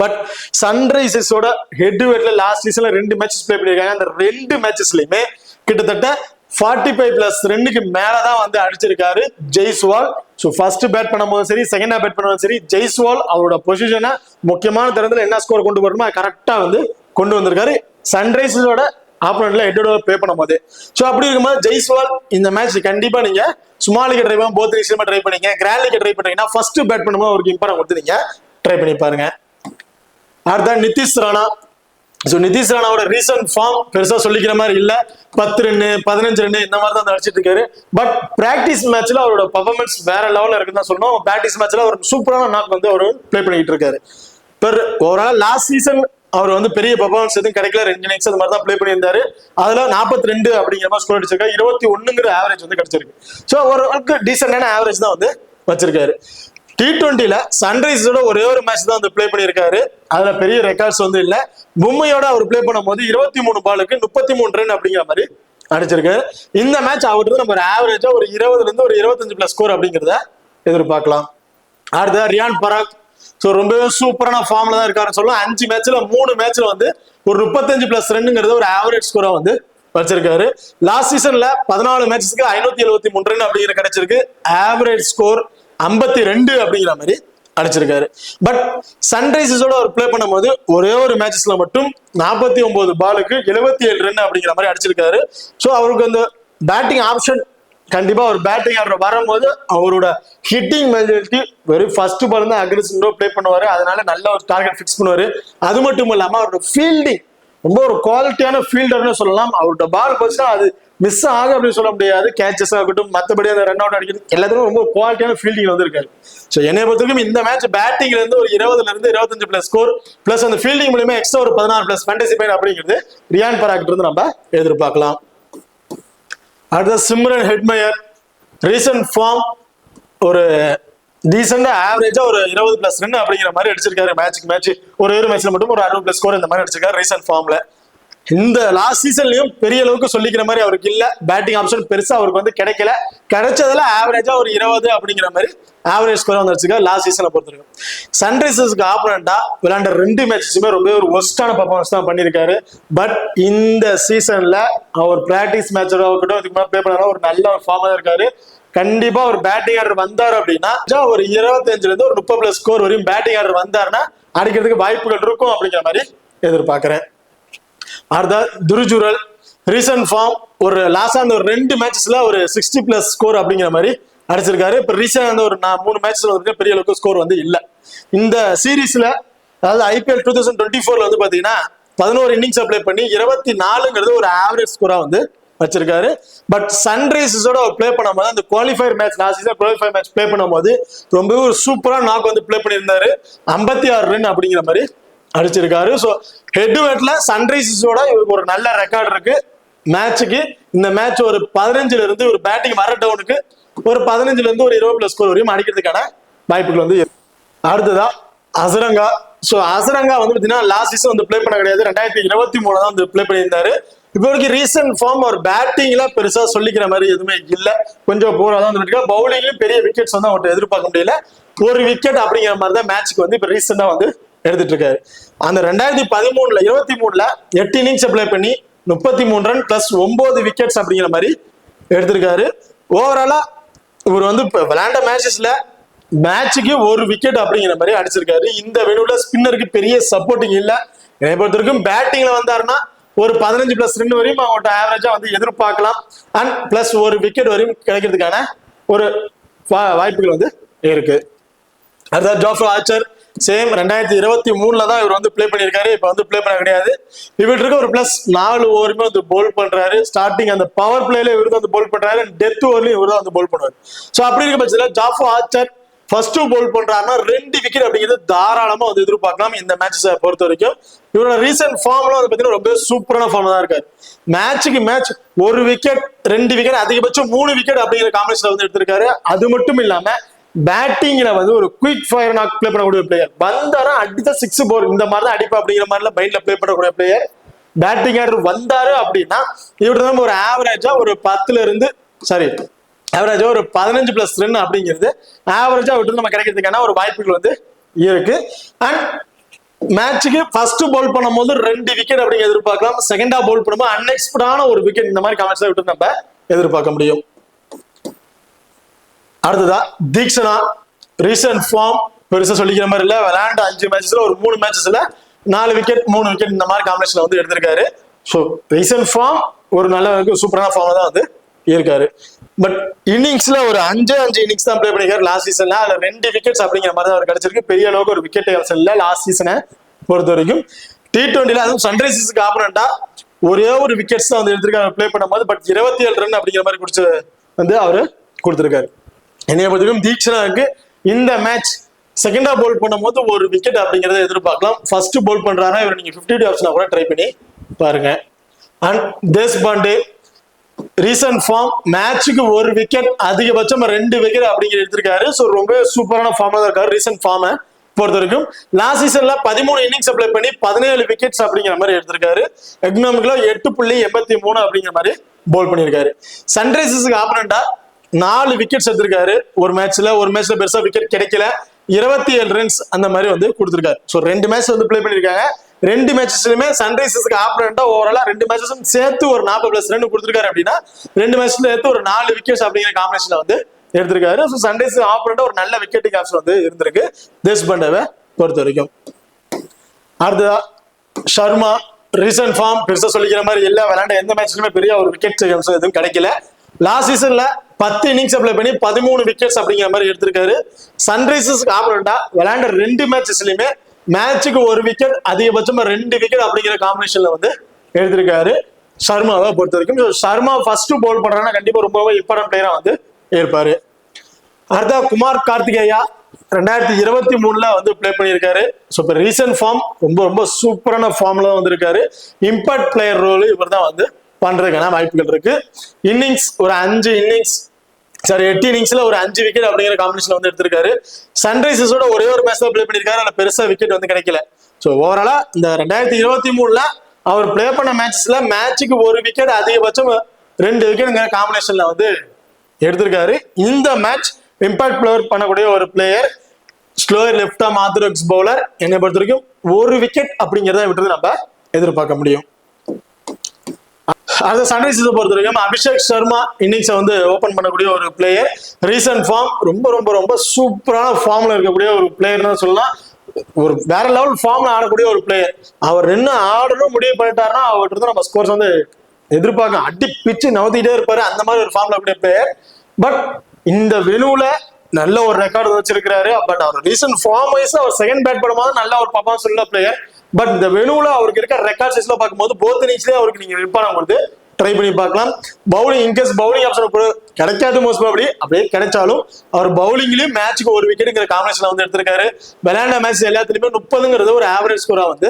பட் சன்ரைசர்ஸோட ஹெட் டு ஹெட்ல லாஸ்ட் சீசன்ல 2 மேட்சஸ் பிளே பண்ணிருக்காங்க. அந்த 2 மேட்சஸ்லயுமே கிட்டத்தட்ட 45+ ரன்னுக்கு மேலதான் வந்து அடிச்சிருக்காரு ஜெய்ஸ்வால். ஸோ ஃபர்ஸ்ட் பேட் பண்ணும்போது சரி, செகண்டா பேட் பண்ணும்போது சரி, ஜெய்ஸ்வால் அவரோட பொசிஷனை முக்கியமான தருணத்துல என்ன ஸ்கோர் கொண்டு வரணுமோ கரெக்டா வந்து கொண்டு வந்திருக்காரு. சன்ரைசர்ஸோட ஆப்போனன்ட்ல ஹெட் ப்ளே பண்ணும் போது. ஸோ அப்படி இருக்கும்போது ஜெய்ஸ்வால் இந்த மேட்ச் கண்டிப்பா நீங்க ஸ்மால் லீக் ட்ரை பண்ண போத் நிமிஷமா ட்ரை பண்ணீங்க, கிராண்ட் லீக் ட்ரை பண்ணீங்கன்னா ஃபர்ஸ்ட் பேட் பண்ணும்போது அவருக்கு இம்பார்ட்டன் கொடுத்து நீங்க ட்ரை பண்ணி பாருங்க. அடுத்த நிதிஷ் ராணா. ஸோ நிதிஷ் ராணாவோட ரீசன்ட் ஃபார்ம் பெருசா சொல்லிக்கிற மாதிரி இல்ல. 10 ரன்னு 15 ரன்னு இந்த மாதிரி தான் அடிச்சிட்டு இருக்காரு. பட் பிராக்டிஸ் மேட்ச்ல அவரோட பர்ஃபார்மன்ஸ் வேற லெவல்ல இருக்குன்னு தான் சொல்லணும். பிராக்டிஸ் மேட்ச்ல ஒரு சூப்பரான நாக் வந்து அவர் பிளே பண்ணிட்டு இருக்காரு. ஓவரால் லாஸ்ட் சீசன் அவர் வந்து பெரிய பர்ஃபார்மன்ஸ் எதுவும் கிடைக்கல. 2 இன்னிங்ஸ் அந்த மாதிரி தான் பிளே பண்ணியிருந்தாரு. அதுல 42 அப்படிங்கிற மாதிரி ஸ்கோர் அடிச்சிருக்காரு. 21ங்கிற ஆவரேஜ் வந்து கிடைச்சிருக்கு. ஸோ ஓரளவுக்கு டீசென்டான ஆவரேஜ் தான் வந்து வச்சிருக்காரு. T20ல சன்ரைசர்ஸோட ஒரே ஒரு மேட்ச் தான் வந்து பிளே பண்ணியிருக்காரு. அதுல பெரிய ரெக்கார்ட்ஸ் வந்து இல்ல. மும்பையோட அவர் பிளே பண்ணும் போது 23 பாலுக்கு 33 ரன் அப்படிங்கிற மாதிரி அடிச்சிருக்காரு. இந்த மேட்ச் அவர்கிட்ட நம்ம ஒரு ஆவரேஜா ஒரு 20ல இருந்து ஒரு 25 பிளஸ் ஸ்கோர் அப்படிங்கிறத எதிர்பார்க்கலாம். அடுத்த ரியான் பராக். ஸோ ரொம்பவே சூப்பரான ஃபார்ம்ல தான் இருக்காருன்னு சொல்லலாம். 5 மேட்ச்ல 3 மேட்ச்ல வந்து ஒரு 35 பிளஸ் ரன்னுங்கிறது ஒரு ஆவரேஜ் ஸ்கோரா வந்து வச்சிருக்காரு. லாஸ்ட் சீசன்ல 14 மேட்சஸ்க்கு 573 ரன் அப்படிங்கிற கிடைச்சிருக்கு. ஆவரேஜ் ஸ்கோர் 52 அப்படிங்கிற மாதிரி அடிச்சிருக்காரு. பட் சன்ரைசர்ஸோட அவர் பிளே பண்ணும்போது ஒரே ஒரு மேட்சஸ்ல மட்டும் 49 பாலுக்கு 77 ரன் அப்படிங்கிற மாதிரி அடிச்சிருக்காரு. ஸோ அவருக்கு அந்த பேட்டிங் ஆப்ஷன் கண்டிப்பா ஒரு பேட்டிங் ஆர்டர் வரும்போது அவரோட ஹிட்டிங் மெஜாரிட்டி வெறும் ஃபர்ஸ்ட் பால் தான் அக்ரெசிவா பிளே பண்ணுவாரு. அதனால நல்ல ஒரு டார்கெட் ஃபிக்ஸ் பண்ணுவாரு. அது மட்டும் இல்லாம அவரோட ஃபீல்டிங் ரொம்ப ஒரு குவாலிட்டியான ஃபீல்டர்னு சொல்லலாம். அவரோட பால் போச்சுன்னா அது மிஸ் ஆக அப்படின்னு சொல்ல முடியாது. கேச்சஸ் ஆகட்டும், மற்றபடி அந்த ரன் அவுட் அடிக்கிறது எல்லாத்துக்கும் ரொம்ப குவாலிட்டியான ஃபீல்டிங் வந்திருக்காரு. ஸோ என்னை பொறுத்தவரைக்கும் இந்த மேட்ச் பேட்டிங்ல இருந்து ஒரு 20ல இருந்து 25 பிளஸ் ஸ்கோர் பிளஸ் அந்த ஃபீல்டிங் மூலியமா எக்ஸ்ட்ரா ஒரு 16 பிளஸ் ஃபேண்டசி பாயிண்ட் அப்படிங்கிறது ரியான் பராக் இருந்து நம்ம எதிர்பார்க்கலாம். அடுத்த சிம்ரன் ஹெட்மயர். ரீசன்ட் ஃபார்ம் ஒரு டீசெண்டா ஆவரேஜா ஒரு 20 பிளஸ் ரன் அப்படிங்கிற மாதிரி அடிச்சிருக்காரு. மேட்சுக்கு மேட்ச் ஒரு மேட்ச்ல மட்டும் ஒரு 60 பிளஸ் ஸ்கோர் இந்த மாதிரி அடிச்சிருக்காரு ரீசன்ட் ஃபார்ம்ல. இந்த லாஸ்ட் சீசன்லயும் பெரிய அளவுக்கு சொல்லிக்கிற மாதிரி அவருக்கு இல்ல. பேட்டிங் ஆப்ஷன் பெருசா அவருக்கு வந்து கிடைக்கல. கிடைச்சதுல ஆவரேஜா ஒரு 20 அப்படிங்கிற மாதிரி ஆவரேஜ் ஸ்கோர் வந்து வச்சிருக்காரு லாஸ்ட் சீசனை பொறுத்திருக்கும். சன்ரைசர்ஸ்க்கு ஆப்போனண்டா விளையாண்ட 2 மேட்சுமே ரொம்ப ஒரு ஒஸ்டான பர்ஃபார்மன்ஸ் தான் பண்ணியிருக்காரு. பட் இந்த சீசன்ல அவர் பிராக்டிஸ் மேட்சோட இதுக்கு மேலே பிளே பண்ணா ஒரு நல்ல ஒரு ஃபார்மா இருக்காரு. கண்டிப்பா ஒரு பேட்டிங் ஆர்டர் வந்தார் அப்படின்னா ஒரு 25ல இருந்து ஒரு 30 பிளஸ் ஸ்கோர் வரையும் பேட்டிங் ஆர்டர் வந்தாருன்னா அடிக்கிறதுக்கு வாய்ப்புகள் இருக்கும் அப்படிங்கிற மாதிரி எதிர்பார்க்கிறேன். அடுத்த துருஜுரல். ரீசன்ட் ஃபார்ம் ஒரு லாஸ்டா அந்த ஒரு 2 மேட்சஸ்ல ஒரு 60 பிளஸ் ஸ்கோர் அப்படிங்கிற மாதிரி அடிச்சிருக்காரு. இப்ப ரீசெண்ட் அந்த ஒரு 3 மேட்ச்ல வந்து பெரிய அளவுக்கு ஸ்கோர் வந்து இல்ல. இந்த சீரீஸ்ல அதாவது IPL 2024ல வந்து பாத்தீங்கன்னா 11 இன்னிங்ஸ் அப்ளை பண்ணி 24ங்கிறது ஒரு ஆவரேஜ் ஸ்கோரா வந்து வச்சிருக்காரு. பட் சன்ரைசர்ஸோட பிளே பண்ணும்போது அந்த qualifier match last season qualifier match play பண்ணும்போது ரொம்பவே ஒரு சூப்பரா நாக் வந்து பிளே பண்ணியிருந்தாரு. 56 ரன் அப்படிங்கிற மாதிரி அடிச்சிருக்காரு. ஸோ ஹெட் டு ஹெட்ல சன்ரைசர்ஸோட இவருக்கு ஒரு நல்ல ரெக்கார்ட் இருக்கு. மேட்சுக்கு இந்த மேட்ச் ஒரு 15ல இருந்து ஒரு பேட்டிங் வர டவுனுக்கு ஒரு 15ல இருந்து ஒரு 20 பிளஸ் ஸ்கோர் வரையும் அடிக்கிறதுக்கான வாய்ப்புகள் வந்து. அடுத்ததா அசரங்கா. ஸோ அசரங்கா வந்து பார்த்தீங்கன்னா லாஸ்ட் சீசன் வந்து பிளே பண்ண கிடையாது. 2023 தான் வந்து பிளே பண்ணியிருந்தாரு. இப்போ வரைக்கும் ரீசன்ட் ஃபார்ம் ஒரு பேட்டிங்ல பெருசா சொல்லிக்கிற மாதிரி எதுவுமே இல்ல. கொஞ்சம் போரா தான் வந்துட்டு பவுலிங்லயும் பெரிய விக்கெட்ஸ் வந்து அவர்கிட்ட எதிர்பார்க்க முடியல. ஒரு விக்கெட் அப்படிங்கிற மாதிரி தான் மேட்சுக்கு வந்து இப்போ ரீசெண்டா வந்து எடுத்துட்டு இருக்காரு. அந்த 2023ல 8 இன்னிங்ஸ் பிளே பண்ணி 33 ரன் பிளஸ் 9 விக்கெட்ஸ் அப்படிங்கிற மாதிரி எடுத்திருக்காரு. ஓவராலா இவர் வந்து விளையாண்ட மேட்சஸ்ல மேட்சுக்கு ஒரு விக்கெட் அப்படிங்கிற மாதிரி அடிச்சிருக்காரு. இந்த வெனுல ஸ்பின்னருக்கு பெரிய சப்போர்ட்டிங் இல்ல. என்னை பொறுத்த வரைக்கும் பேட்டிங்ல வந்தாருன்னா ஒரு 15 பிளஸ் ரன் வரையும் அவங்கள்ட்ட ஆவரேஜா வந்து எதிர்பார்க்கலாம். அண்ட் பிளஸ் ஒரு விக்கெட் வரையும் கிடைக்கிறதுக்கான ஒரு வாய்ப்புகள் வந்து இருக்கு. அடுத்த ஜோஃப்ரா ஆர்ச்சர். சேம் 2023ல தான் இவர் வந்து பிளே பண்ணியிருக்காரு. இப்ப வந்து பிளே பண்ண கிடையாது. இவருக்கு ஒரு பிளஸ் 4 ஓவருமே வந்து போல் பண்றாரு. ஸ்டார்டிங் அந்த பவர் பிளேல இவர் தான் வந்து போல் பண்றாரு. டெத் ஓவர்லயும் இவர் தான் வந்து போல் பண்ணுவாரு. ஸோ அப்படி இருக்க பட்சத்தில் ஜோஃப்ரா ஆர்ச்சர் ஃபர்ஸ்ட் போல் பண்றாருன்னா 2 விக்கெட் அப்படிங்கிறது தாராளமா வந்து எதிர்பார்க்கலாம் இந்த மேட்சஸை பொறுத்த வரைக்கும். இவரோட ரீசன்ட் ஃபார்ம்ல வந்து பாத்தீங்கன்னா ரொம்ப சூப்பரான ஃபார்ம் தான் இருக்காரு. மேட்சுக்கு மேட்ச் ஒரு விக்கெட் 2 விக்கெட் அதிகபட்சம் 3 விக்கெட் அப்படிங்கிற காம்பினேஷன்ல வந்து எடுத்திருக்காரு. அது மட்டும் இல்லாம பேட்டிங்ல வந்து ஒரு குயிக் ஃபயர் நாக் பிளே பண்ணக்கூடிய பிளேயர். வந்தாரா அடித்த 6 போர் இந்த மாதிரி தான் அடிப்பா அப்படிங்கிற மாதிரி மைண்ட்ல பிளே பண்ணக்கூடிய பிளேயர். பேட்டிங் ஆர்டர் வந்தாரு அப்படின்னா இவர்கிட்ட தான் ஒரு ஆவரேஜா ஒரு 10ல இருந்து ஆவரேஜா ஒரு 15 பிளஸ் ரன் அப்படிங்கிறது ஆவரேஜா விட்டு நம்ம கிடைக்கிறதுக்கான ஒரு வாய்ப்புகள் வந்து இருக்கு. அண்ட் மேட்சுக்கு ஃபர்ஸ்ட் பவுல் பண்ணும்போது 2 விக்கெட் அப்படிங்க எதிர்பார்க்கலாம். செகண்டா பவுல் பண்ணும்போது அன்எக்ஸ்பெக்டான ஒரு விக்கெட் இந்த மாதிரி காமெண்ட்ஸ் விட்டு நம்ம எதிர்பார்க்க முடியும். அடுத்ததா தீக்ஷனா. ரீசன்ட் ஃபார்ம் பெருசா சொல்லிக்கிற மாதிரி இல்ல. விளையாண்ட 5 மேட்சஸ்ல ஒரு 3 மேட்சஸ்ல 4 விக்கெட் 3 விக்கெட் இந்த மாதிரி காம்பினேஷன்ல வந்து எடுத்திருக்காரு. ஸோ ரீசன்ட் ஃபார்ம் ஒரு நல்ல சூப்பரான ஃபார்ம் தான் வந்து இருக்காரு. பட் இன்னிங்ஸ்ல ஒரு 5 இன்னிங்ஸ் தான் பிளே பண்ணிருக்காரு லாஸ்ட் சீசன்ல. அதுல 2 விக்கெட்ஸ் அப்படிங்கிற மாதிரி தான் அவர் கிடைச்சிருக்கு. பெரிய அளவுக்கு ஒரு விக்கெட் இல்ல லாஸ்ட் சீசனை பொறுத்த வரைக்கும். T20ல அதுவும் சன்ரைசர்ஸ்க்கு ஆப்போனண்டா ஒரே ஒரு விக்கெட்ஸ் தான் வந்து எடுத்திருக்காரு பிளே பண்ணும்போது. பட் 27 ரன் அப்படிங்கிற மாதிரி குடிச்சு வந்து அவரு கொடுத்திருக்காரு. என்னைய பொறுத்தவரைக்கும் தீக்ஷனாவுக்கு இந்த மேட்ச் செகண்டா போல் பண்ணும்போது ஒரு விக்கெட் அப்படிங்கறத எதிர்பார்க்கலாம். ஃபர்ஸ்ட் போல் பண்றாரா இவர் நீங்க 50 ஆப்ஷனா கூட ட்ரை பண்ணி பாருங்க. அண்ட் தேஷ்பாண்டே. ரீசன்ட் ஃபார்ம் மேட்சுக்கு ஒரு விக்கெட் அதிகபட்சம் 2 விக்கெட் அப்படிங்கிற எடுத்திருக்காரு. ஸோ ரொம்ப சூப்பரான ஃபார்மா தான் இருக்காரு ரீசன்ட் ஃபார்மை பொறுத்த வரைக்கும். லாஸ்ட் சீசன்ல 13 இன்னிங்ஸ் அப்ளை பண்ணி 17 விக்கெட்ஸ் அப்படிங்கிற மாதிரி எடுத்திருக்காரு. எக்கனாமிக்ல 8.83 அப்படிங்கிற மாதிரி போல் பண்ணியிருக்காரு. சன்ரைசர்ஸுக்கு ஆப்பனண்டா 4 விக்கெட்ஸ் எடுத்திருக்காரு ஒரு மேட்ச்ல பெருசா விக்கெட் கிடைக்கல. 27 ரன்ஸ் அந்த மாதிரி வந்து கொடுத்திருக்காரு. ஸோ 2 மேட்ச் வந்து பிளே பண்ணிருக்காங்க. 2 மேட்சஸ்லயுமே சன்ரைசர்ஸ்க்கு ஆப்பனண்டா ஓவராலா 2 மேட்சஸும் சேர்த்து ஒரு 40+ ரன் கொடுத்திருக்காரு. அப்படின்னா 2 மேட்ச்ல சேர்த்து ஒரு 4 விக்கெட்ஸ் அப்படிங்கிற காம்பினேஷன்ல வந்து எடுத்திருக்காரு. ஸோ சன்ரைசர்ஸ் ஆப்பனண்டா ஒரு நல்ல விக்கெட்டிங் ஆப்ஷன் வந்து இருந்திருக்கு தேஷ்பாண்டேவை பொறுத்த வரைக்கும். அடுத்ததா சர்மா ரீசன்ட் ஃபார்ம் பெருசா சொல்லிக்கிற மாதிரி இல்ல. விளையாண்ட எந்த மேட்ச்லயுமே பெரிய ஒரு விக்கெட் எதுவும் கிடைக்கல. லாஸ்ட் சீசன்ல 10 இன்னிங்ஸ் அப்ளை பண்ணி 13 விக்கெட்ஸ் அப்படிங்கிற மாதிரி எடுத்திருக்காரு. சன்ரைசர்ஸ்க்கு ஆப்பனண்டா விளையாண்ட 2 மேட்சஸ்லயுமே மேட்சுக்கு 1 விக்கெட் அதிகபட்சமா 2 விக்கெட் அப்படிங்கிற காம்பினேஷன்ல வந்து எடுத்திருக்காரு சர்மாவை பொறுத்த வரைக்கும். சர்மா ஃபர்ஸ்ட் போல் பண்றாங்கன்னா கண்டிப்பா ரொம்பவே இம்பார்ட்டன்ட் பிளேயரா வந்து இருப்பாரு. அடுத்த குமார் கார்த்திகேயா 2023 வந்து பிளே பண்ணியிருக்காரு. ஸோ இப்போ ரீசன்ட் ஃபார்ம் ரொம்ப ரொம்ப சூப்பரான ஃபார்ம்ல வந்திருக்காரு. இம்பாக்ட் பிளேயர் ரோல் இவர் தான் வந்து பண்றதுக்கான வாய்ப்புகள் இருக்கு. இன்னிங்ஸ் ஒரு 8 இன்னிங்ஸ்ல ஒரு 5 விக்கெட் அப்படிங்கிற காம்பினேஷன் வந்து எடுத்திருக்காரு. சன்ரைசர்ஸோட ஒரே ஒரு மேட்ச் தான் பிளே பண்ணியிருக்காரு. அதில் பெருசா விக்கெட் வந்து கிடைக்கல. ஸோ ஓவராலா இந்த 2023 அவர் பிளே பண்ண மேட்சஸ்ல மேட்சுக்கு 1 விக்கெட் அதிகபட்சம் 2 விக்கெட்ங்கிற காம்பினேஷன்ல வந்து எடுத்திருக்காரு. இந்த மேட்ச் இம்பாக்ட் பிளேயர் பண்ணக்கூடிய ஒரு player, slower left arm orthodox bowler. என்னை பொறுத்த வரைக்கும் 1 விக்கெட் அப்படிங்கிறத விட்டு நம்ம எதிர்பார்க்க முடியும். அடுத்த சன்ரைசர்ஸை பொறுத்த வரைக்கும் அபிஷேக் சர்மா இன்னிங்ஸை வந்து ஓபன் பண்ணக்கூடிய ஒரு பிளேயர். ரீசன்ட் ஃபார்ம் ரொம்ப ரொம்ப ரொம்ப சூப்பரான ஃபார்ம்ல இருக்கக்கூடிய ஒரு பிளேயர்னு சொல்லலாம். ஒரு வேற லெவல் ஃபார்ம்ல ஆடக்கூடிய ஒரு பிளேயர். அவர் என்ன ஆடணும் முடிவு பண்ணிட்டாருன்னா அவர்கிட்ட நம்ம ஸ்கோர்ஸ் வந்து எதிர்பார்க்க அடி பிச்சு நவுத்திட்டே இருப்பாரு. அந்த மாதிரி ஒரு ஃபார்ம்ல இருக்கக்கூடிய பிளேயர். பட் இந்த வெனுல நல்ல ஒரு ரெக்கார்டு வச்சிருக்கிறாரு. பட் அவர் ரீசன்ட் ஃபார்ம் வைஸ் அவர் செகண்ட் பேட் பண்ணும்போது நல்ல ஒரு பர்ஃபார்மன்ஸ் உள்ள பிளேயர். பட் இந்த வெனுல அவருக்கு இருக்க ரெக்கார்ட் சைஸ்ல பார்க்கும்போது போத் இன்னிங்ஸ்லயே அவருக்கு நீங்க இம்பார்ட்டன்ட் கொடுத்து ட்ரை பண்ணி பார்க்கலாம். பவுலிங் இன்கேஸ் பவுலிங் ஆப்ஷன் கிடைக்காது மோஸ்ட் ப்ராபபிலி. அப்படியே கிடைச்சாலும் அவர் பவுலிங்லயும் மேட்சுக்கு 1 விக்கெட்டுங்கிற காம்பினேஷன்ல வந்து எடுத்திருக்காரு. விளையாண்ட மேட்ச் எல்லாத்துலயுமே 30ங்கிறது ஒரு ஆவரேஜ் ஸ்கோரா வந்து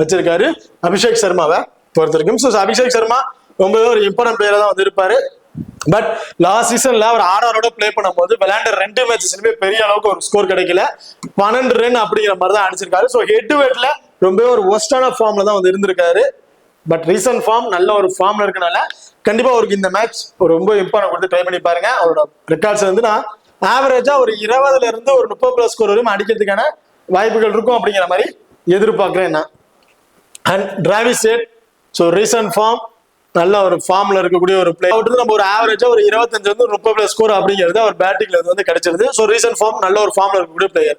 வச்சிருக்காரு அபிஷேக் சர்மாவை பொறுத்த வரைக்கும். ஸோ அபிஷேக் சர்மா ரொம்பவே ஒரு இம்பார்ட்டன்ட் பிளேயரா தான் வந்து இருப்பாரு. பட் லாஸ்ட் சீசன்ல அவர் ஆர்ஆரோட பிளே பண்ணும்போது விளையாண்ட 2 மேட்சஸ்லயுமே பெரிய அளவுக்கு ஒரு ஸ்கோர் கிடைக்கல. 12 ரன் அப்படிங்கிற மாதிரி தான் அடிச்சிருக்காரு. ஸோ ஹெட் டு ஹெட்ல ரொம்பவே ஒரு ஒஸ்டான ஃபார்ம்ல தான் வந்து இருந்திருக்காரு. பட் ரீசன்ட் ஃபார்ம் நல்ல ஒரு ஃபார்ம்ல இருக்கனால கண்டிப்பா அவருக்கு இந்த மேட்ச் ரொம்ப இம்பார்ட்டன்ட் கொடுத்து ட்ரை பண்ணி பாருங்க. அவரோட ரெக்கார்ட்ஸ் வந்து நான் ஆவரேஜா ஒரு 20ல இருந்து ஒரு 30+ ஸ்கோர் வரையும் அடிக்கிறதுக்கான வாய்ப்புகள் இருக்கும் அப்படிங்கிற மாதிரி எதிர்பார்க்கிறேன் நான். And Travis Head so recent form நல்ல ஒரு ஃபார்ம்ல இருக்கக்கூடிய ஒரு பிளேயர். அவருக்கு நம்ம ஒரு ஆவரேஜா ஒரு 25 இருந்து 30+ ஸ்கோர் அப்படிங்கிறது அவர் பேட்டிங்ல வந்து கிடைச்சிருது. ஸோ ரீசன்ட் ஃபார்ம் நல்ல ஒரு ஃபார்ம்ல இருக்கக்கூடிய பிளேயர்.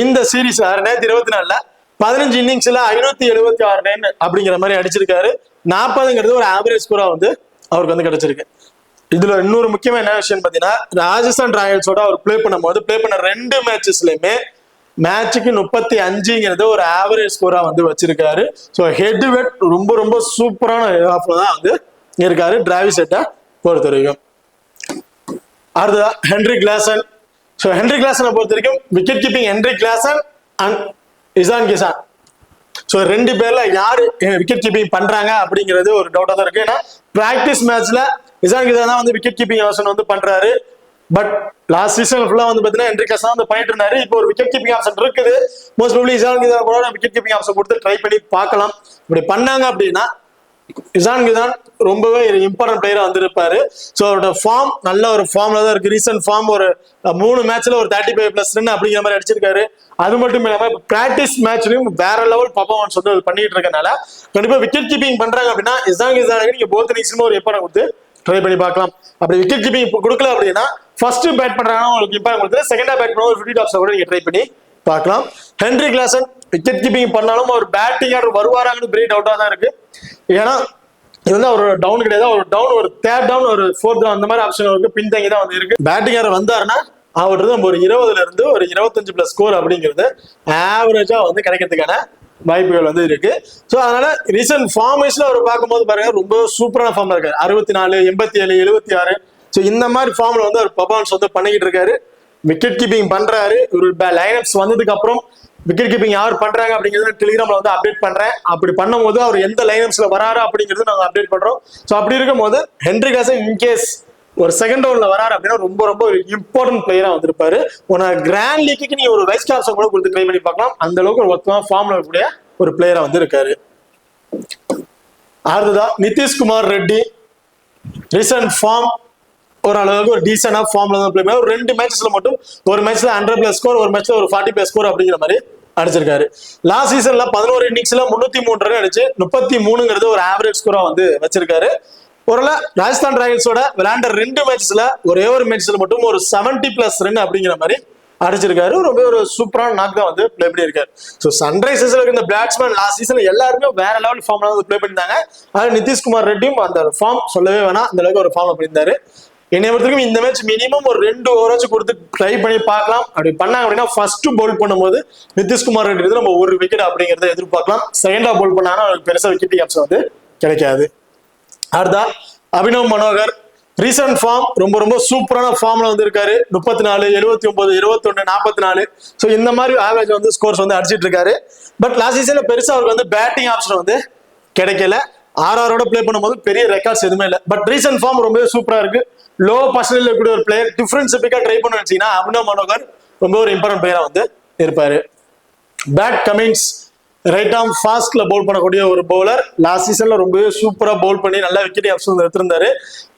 இந்த சீரீஸ் 2024 15 இன்னிங்ஸ்ல 576 ரன் அப்படிங்கிற மாதிரி அடிச்சிருக்காரு. 40ங்கிறது ஒரு ஆவரேஜ் ஸ்கோரா வந்து அவருக்கு வந்து கிடைச்சிருக்கு. இதுல இன்னொரு முக்கியமான என்ன விஷயம் பாத்தீங்கன்னா ராஜஸ்தான் ராயல்ஸோட அவர் பிளே பண்ண 2 மேட்சஸ்லயுமே மேட்சுக்கு 35ங்கிறது ஒரு ஆவரேஜ் ஸ்கோரா வந்து வச்சிருக்காரு. ஸோ ஹெட் டு ஹெட் ரொம்ப ரொம்ப சூப்பரான ஆஃப்ல தான் வந்து இருக்காரு டிராவிஸ் ஹெட்டை பொறுத்த வரைக்கும். அடுத்ததா ஹென்ரி கிளாசன். ஸோ ஹென்ரி கிளாசனை பொறுத்த வரைக்கும் wicket keeping Henry Klaasen and Ishan Kisan. So 2 பேர்ல யாரு விக்கெட் கீப்பிங் பண்றாங்க அப்படிங்கிறது ஒரு டவுட்டா தான் இருக்கு. ஏன்னா பிராக்டிஸ் மேட்ச்ல இசான் கிசான் தான் வந்து விக்கெட் கீப்பிங் ஆப்ஷன் வந்து பண்றாரு. பட் லாஸ்ட் சீசன் ஃபுல்லா வந்து பாத்தீங்கன்னா ஹென்ரி கிளாசன் வந்து பண்ணிட்டு இருந்தாரு. இப்போ ஒரு விக்கெட் கீப்பிங் ஆப்ஷன் இருக்குது. மோஸ்ட் ப்ராபபிலி இசான் கிசான் கூட விக்கெட் கீப்பிங் ஆப்ஷன் கொடுத்து ட்ரை பண்ணி பார்க்கலாம். இப்படி பண்ணாங்க அப்படின்னா இசான் கிசான் ரொம்பவே இம்பார்ட்டன்ட் பிளேயரா வந்திருப்பாரு. ஸோ அவரோட ஃபார்ம் நல்ல ஒரு ஃபார்ம்ல தான் இருக்கு. ரீசன்ட் ஃபார்ம் ஒரு 3 மேட்ச்ல ஒரு 35+ ரன் அப்படிங்கிற மாதிரி அடிச்சிருக்காரு. அது மட்டும் இல்லாம பிராக்டிஸ் மேட்ச்லயும் வேற லெவல் பர்ஃபார்மன்ஸ் வந்து பண்ணிட்டு இருக்கனால கண்டிப்பா விக்கெட் கீப்பிங் பண்றாங்க அப்படின்னா இசான் கிசானுக்கு நீங்க போத் இன்னிங்ஸ்லயும் ஒரு இம்பார்ட்டன்ட் கொடுத்து ட்ரை பண்ணி பார்க்கலாம். அப்படி விக்கெட் கீப்பிங் கொடுக்கல அப்படின்னா ஃபர்ஸ்ட் பேட் பண்றாங்கன்னா உங்களுக்கு இம்பார்ட்டன்ட் கொடுத்து செகண்டா பேட் பண்ண ஒரு 50 டாப்ஸ் கூட நீங்க ட்ரை பண்ணி பார்க்கலாம். ஹென்ரி கிளாசன் விக்கெட் கீப்பிங் பண்ணாலும் அவர் பேட்டிங் ஆர்டர் வருவாராங்கன்னு பெரிய டவுட்டா தான் இருக்கு. ஏன்னா இது வந்து ஒரு டவுன் கிடையாது. ஒரு டவுன் ஒரு 3rd டவுன் ஒரு 4th டவுன் அந்த மாதிரி ஆப்ஷன் இருக்கு. பின்தங்கி தான் வந்து இருக்கு. பேட்டிங் ஆர்டர் வந்தாருன்னா அவர்கிட்ட நம்ம ஒரு 20ல இருந்து ஒரு 25+ ஸ்கோர் அப்படிங்கிறது ஆவரேஜா வந்து கிடைக்கிறதுக்கான வாய்ப்புகள் வந்து இருக்கு. ஸோ அதனால ரீசன்ட் ஃபார்ம் வைஸ்ல அவர் பார்க்கும்போது பாருங்க ரொம்ப சூப்பரான ஃபார்ம்ல இருக்காரு. 64, 87, 76. ஸோ இந்த மாதிரி ஃபார்ம்ல வந்து அவர் பர்ஃபார்மன்ஸ் வந்து பண்ணிக்கிட்டு இருக்காரு. விக்கெட் கீப்பிங் பண்றாரு. ஒரு லைனப்ஸ் வந்ததுக்கு அப்புறம் விக்கெட் கீப்பிங் யார் பண்றாங்க அப்படிங்கிறது டெலிகிராம்ல வந்து அப்டேட் பண்றேன். அப்படி பண்ணும்போது அவர் எந்த லைனப்ஸ்ல வராரு அப்படிங்கிறது நாங்க அப்டேட் பண்றோம். ஸோ அப்படி இருக்கும் போது ஹென்ரி கிளாசன் இன்கேஸ் ஒரு செகண்ட் ரவுண்ட்ல வராரு அப்படின்னா ரொம்ப ரொம்ப ஒரு இம்பார்ட்டன்ட் பிளேயரா வந்திருப்பாரு. கிராண்ட் லீக்கு நீங்க ஒரு வைஸ் கேப்டன் கூட கொடுத்து ட்ரை பண்ணி பார்க்கலாம். அந்த அளவுக்கு ஒரு ஒத்தமான ஃபார்ம்ல இருக்கக்கூடிய ஒரு பிளேயரா வந்து இருக்காரு. அடுத்ததா நிதிஷ்குமார் ரெட்டி. ரீசன்ட் ஃபார்ம் ஓரளவுக்கு ஒரு டீசென்டா ஃபார்ம்ல தான் ப்ளே பண்ணி ஒரு 2 மேட்சஸ்ல மட்டும் ஒரு மேட்ச்ல 100+ ஸ்கோர், ஒரு மேட்ச்ல ஒரு 40+ ஸ்கோர் அப்படிங்கிற மாதிரி அடிச்சிருக்காரு. லாஸ்ட் சீசன்ல 11 இன்னிங்ஸ்ல 303 ரன் அடிச்சு 33ங்கிறது ஒரு ஆவரேஜ் ஸ்கோரா வந்து வச்சிருக்காரு. ராஜஸ்தான் ராயல்ஸோட விளையாண்ட 2 மேட்ச்ல ஒரே ஒரு மேட்ச்ல மட்டும் ஒரு 70+ ரன் அப்படிங்கிற மாதிரி அடிச்சிருக்காரு. ரொம்ப ஒரு சூப்பரான நாக் தான் வந்து பிளே பண்ணியிருக்காரு. ஸோ சன்ரைசர்ஸ்ல இருக்க இந்த பேட்ஸ்மேன் லாஸ்ட் சீசன்ல எல்லாருமே வேற லெவல் ஃபார்ம்ல வந்து பிளே பண்ணியிருந்தாங்க. அது நிதிஷ்குமார் ரெட்டியும் அந்த ஃபார்ம் சொல்லவே வேணாம், அந்த அளவுக்கு ஒரு ஃபார்ம்ல பண்ணியிருந்தாரு. என்னை பொறுத்தவரைக்கும் இந்த மேட்ச் மினிமம் ஒரு 2 ஓவராச்சும் கொடுத்து ட்ரை பண்ணி பார்க்கலாம். அப்படி பண்ணாங்க அப்படின்னா ஃபர்ஸ்ட் பவுல் பண்ணும்போது நிதிஷ்குமார் ரெட்டி நம்ம ஒரு விக்கெட் அப்படிங்கிறத எதிர்பார்க்கலாம். செகண்டா பவுல் பண்ணாங்கன்னா அவருக்கு பெருசா விக்கெட் கேப்ஸ் வந்து கிடைக்காது. அடுத்தா அபினவ் மனோகர் ரீசன்ட் ஃபார்ம் ரொம்ப ரொம்ப சூப்பரான ஃபார்ம்ல வந்து இருக்காரு. 34, 79, 21, 44. ஸோ இந்த மாதிரி ஆவரேஜ் வந்து ஸ்கோர்ஸ் வந்து அடிச்சிட்டு இருக்காரு. பட் லாஸ்ட் சீசன்ல பெருசா அவருக்கு வந்து பேட்டிங் ஆப்ஷன் வந்து கிடைக்கல. ஆர்ஆரோட பிளே பண்ணும்போது பெரிய ரெக்கார்ட்ஸ் எதுவுமே இல்லை. பட் ரீசன்ட் ஃபார்ம் ரொம்பவே சூப்பரா இருக்கு. லோ பர்சனல் இருக்கக்கூடிய ஒரு பிளேயர் டிஃபரன்ஸ் பிக்கா ட்ரை பண்ண வச்சீங்கன்னா அபினவ் மனோகர் ரொம்ப ஒரு இம்பார்ட்டன்ட் பிளேயரா வந்து இருப்பாரு. பேட் கமின்ஸ் ரைட் ஆர்ம் ஃபாஸ்ட்ல பவுல் பண்ணக்கூடிய ஒரு பவுலர். லாஸ்ட் சீசன்ல ரொம்பவே சூப்பரா பவுல் பண்ணி நல்லா விக்கெட் ஆப்ஷன் எடுத்திருந்தாரு.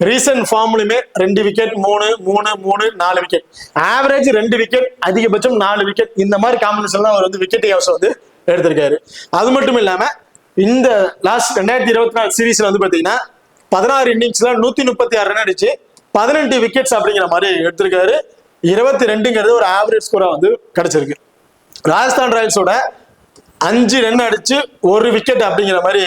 ரீசன்ட் ஃபார்ம்லயுமே 2 விக்கெட், 3, 3, 3, 4 விக்கெட், ஆவரேஜ் 2 விக்கெட், அதிகபட்சம் 4 விக்கெட். இந்த மாதிரி காம்பினேஷன் அவர் வந்து விக்கெட் ஆப்ஷன் வந்து எடுத்திருக்காரு. அது மட்டும் இல்லாம இந்த லாஸ்ட் 2024 சீரீஸ்ல வந்து பாத்தீங்கன்னா 16 இன்னிங்ஸ்ல 136 ரன் அடிச்சு 18 விக்கெட்ஸ் அப்படிங்கிற மாதிரி எடுத்திருக்காரு. 22ங்கிறது ஒரு ஆவரேஜ் ஸ்கோரா வந்து கிடைச்சிருக்கு. ராஜஸ்தான் ராயல்ஸோட 5 ரன் அடிச்சு 1 விக்கெட் அப்படிங்கிற மாதிரி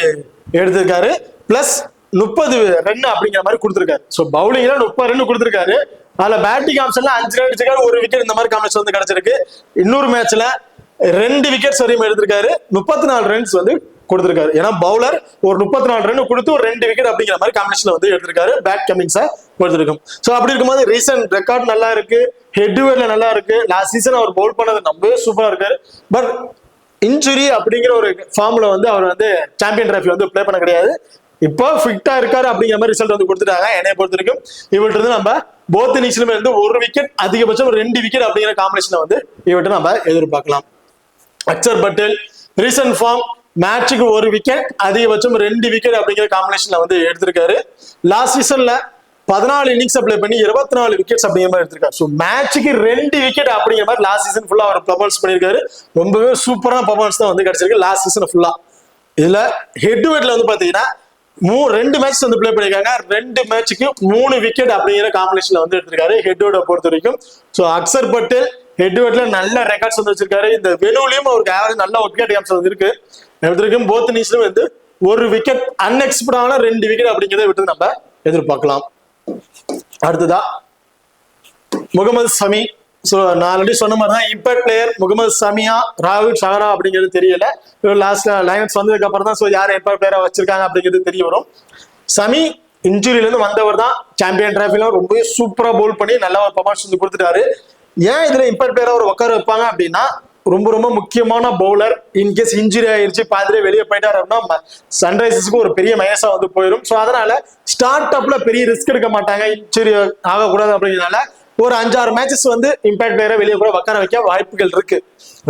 எடுத்திருக்காரு. பிளஸ் 30 ரன் அப்படிங்கிற மாதிரி கொடுத்திருக்காரு. ஸோ பவுலிங்ல 30 ரன் கொடுத்திருக்காரு. அதுல பேட்டிங் ஆப்ஷன்ல 5 ரன் அடிச்சிருக்காரு, 1 விக்கெட் இந்த மாதிரி காம்பினேஷன் வந்து கிடைச்சிருக்கு. இன்னொரு மேட்ச்ல 2 விக்கெட்ஸ் வரையும் எடுத்திருக்காரு. 34 ரன்ஸ் வந்து கொடுத்திருக்காரு. ஏன்னா பவுலர் ஒரு 34 ரன் கொடுத்து ஒரு 2 விக்கெட் அப்படிங்கிற மாதிரி காம்பினேஷன்ல வந்து எடுத்திருக்காரு. பேட் கமிங்ஸா கொடுத்திருக்கும். ஸோ அப்படி இருக்கும்போது ரீசன்ட் ரெக்கார்ட் நல்லா இருக்கு, ஹெட்வேர்ல நல்லா இருக்கு. லாஸ்ட் சீசன் அவர் பவுல் பண்ணது ரொம்பவே சூப்பரா இருக்காரு. பட் இன்ஜுரி அப்படிங்கிற ஒரு ஃபார்ம்ல வந்து அவர் வந்து சாம்பியன் டிராஃபி வந்து பிளே பண்ண கிடையாது. இப்போ ஃபிட்டா இருக்காரு அப்படிங்கிற மாதிரி ரிசல்ட் வந்து கொடுத்துட்டாங்க. என்னைய பொறுத்த வரைக்கும் இவர்கிட்ட இருந்து நம்ம போத் இன்னிங்ஸ்லுமே இருந்து 1 விக்கெட், அதிகபட்சம் 2 விக்கெட் அப்படிங்கிற காம்பினேஷனை வந்து இவர்கிட்ட நம்ம எதிர்பார்க்கலாம். அக்சர் பட்டேல் ரீசன்ட் ஃபார்ம் மேட்சுக்கு 1 விக்கெட், அதிகபட்சம் 2 விக்கெட் அப்படிங்கிற காம்பினேஷன்ல வந்து எடுத்திருக்காரு. லாஸ்ட் சீசன்ல 14 இன்னிங்ஸ் பிளே பண்ணி 24 விக்கெட்ஸ் அப்படிங்கிற மாதிரி எடுத்திருக்காரு. ஸோ மேட்சுக்கு 2 விக்கெட் அப்படிங்கிற மாதிரி லாஸ்ட் சீசன் ஃபுல்லா அவர் பர்ஃபார்மன்ஸ் பண்ணியிருக்காரு. ரொம்பவே சூப்பரான பர்ஃபார்மன்ஸ் தான் வந்து கிடைச்சிருக்கு லாஸ்ட் சீசன் ஃபுல்லா. இதுல ஹெட்வேர்ட்ல வந்து பாத்தீங்கன்னா 2 மேட்ச் வந்து பிளே பண்ணிருக்காங்க. 2 மேட்சுக்கு 3 விக்கெட் அப்படிங்கிற காம்பினேஷன்ல வந்து எடுத்திருக்காரு ஹெட்வேர்டை பொறுத்த வரைக்கும். ஸோ அக்சர் பட்டேல் ஹெட்வேர்ட்ல நல்ல ரெக்கார்ட்ஸ் வந்து வச்சிருக்காரு. இந்த வெனுலையும் அவருக்கு ஆவரேஜ் நல்ல விக்கெட் கேப்ஸ் வந்து இருக்கு. எடுத்திருக்கும் போத் இன்னிங்ஸ்லயும் வந்து 1 விக்கெட், அன்எக்ஸ்பெக்டடான 2 விக்கெட் அப்படிங்கிறத விட்டு நம்ம எதிர்பார்க்கலாம். அடுத்ததா முகமது சமி. ஸோ நான் ஆல்ரெடி சொன்ன மாதிரி தான் இம்பாக்ட் பிளேயர் முகமது சமியா, ராகுல் சஹரா அப்படிங்கிறது தெரியல. லாஸ்ட்ல லைனர்ஸ் வந்ததுக்கு அப்புறம் தான் யார் இம்பாக்ட் பிளேயரா வச்சிருக்காங்க அப்படிங்கிறது தெரிய வரும். சமி இன்ஜுரியில இருந்து வந்தவர் தான். சாம்பியன் டிராஃபில ரொம்பவே சூப்பரா பவுல் பண்ணி நல்ல ஒரு பர்ஃபார்மன்ஸ் வந்து கொடுத்துட்டாரு. ஏன் இதுல இம்பாக்ட் பிளேயரா ஒரு உட்கார வைப்பாங்க அப்படின்னா ரொம்ப ரொம்ப முக்கியமான பவுலர். இன்கேஸ் இன்ஜுரி ஆயிருச்சு, பாதிலே வெளியே போயிட்டாரு அப்படின்னா சன்ரைசர்ஸ்க்கு ஒரு பெரிய மைனஸா வந்து போயிடும். ஸோ அதனால ஸ்டார்ட் அப்ல பெரிய ரிஸ்க் எடுக்க மாட்டாங்க, இன்ஜுரி ஆகக்கூடாது அப்படிங்கிறதுனால ஒரு 5-6 மேட்சஸ் வந்து இம்பாக்ட் பிளேயரை வெளியே கூட உட்கார வைக்க வாய்ப்புகள் இருக்கு.